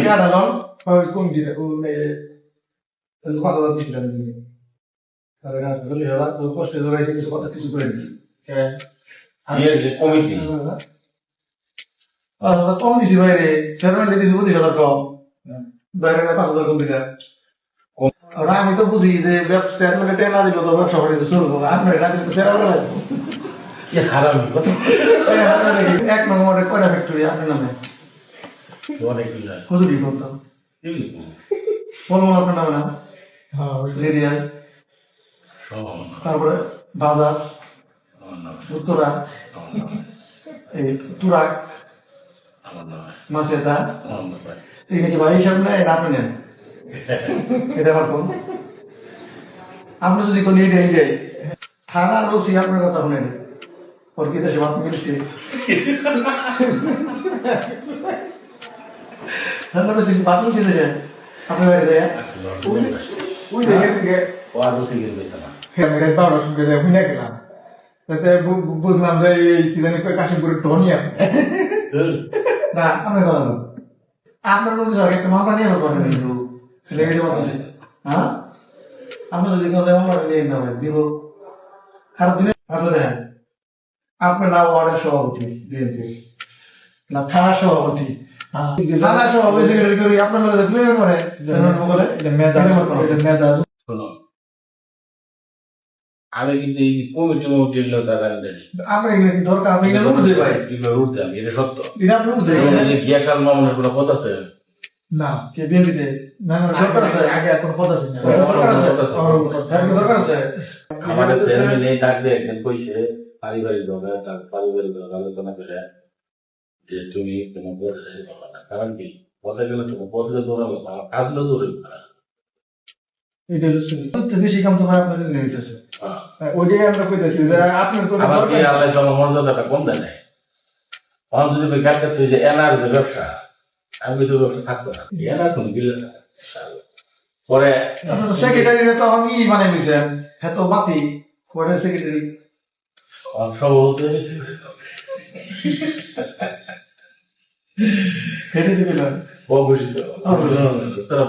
ada non poi con dire কথা দিছিলাম তাহলে না বলি হলা তো কষ্ট ধরে কিছু কথা কিছু করে দিই আমি যে কমিটি কমিটি বাইরে চেয়ারম্যান দিদি বুঝি গেল কম বাইরে 5,000 কম দিলা আর আমি তো বুঝি যে চেয়ারম্যানে টেনা দিল তো ব্যবসা করে শুরু করবো আপনার রাতে তো চেয়ারম্যান কি হারাম কত এক নম্বরে কয়টা ফ্যাক্টরি আপনার নামে অনেক দিন কত দিন বলতাম বলবো আপনার নামে না এরিয়ায় তারপরে বাজার উত্তরা এই তুরাক মাছেদা এখানে কি ভাই হিসাব নেয় আপনি নেন এটা আমার কোন আপনি যদি কোন এরিয়ায় যাই থানা রসি আপনার কথা শুনেন ওর কি দেশে বাদ মিলছে থানা রসি বাদ মিলছে যায় আপনার বাড়ি যায় ওই দেখে থেকে গেলাম বুঝলাম যে এই সিজনে কাশিমপুরের টনিয়া না আপনার কথা আপনার মধ্যে একটা মামলা নিয়ে করেন কিন্তু লেগে যাওয়া হ্যাঁ আমরা যদি কোনো মামলা নিয়ে না হয় দিব আর দিনে আপনি দেখেন আপনার না ওয়ার্ডের সভাপতি বিএনপি না থানা সভাপতি থানা সভাপতি আপনার মেধা শোনো আমি কিন্তু এই কমিটি মমিটির লোক আমরা এগুলো কি দরকার আমি এগুলো বুঝতে পারি উঠতে আমি এটা সত্য এটা আপনি বুঝতে গিয়াকাল মামলার কোনো কথা আছে না কে বিএনপিতে না না দরকার আছে আগে এখন কথা আছে না দরকার আছে আমাদের চেয়ারম্যান এই ডাক দিয়ে একদিন কইছে পারিবারিক আলোচনা করে যে তুমি কোনো বসে না কারণ কি পদে গেলে তুমি পদে দৌড়াবো কাজগুলো দৌড়াবে না এটা হচ্ছে বেশি কাম তো আপনাদের নিয়ে নিতেছে ওইটাই আমরা কইতেছি যে আপনার তো আল্লাহ জনমর্যাদাটা কম দেয় নাই আমার যদি গাড়িটা তুই যে এনার যে ব্যবসা আমি তো ব্যবসা থাকতো না এনার কোন গিলে পরে সেক্রেটারি তো আমি মানে নিছেন হ্যাঁ তো বাতি পরে সেক্রেটারি সভাপতি হেঁটে দিবেন অবশ্যই তারা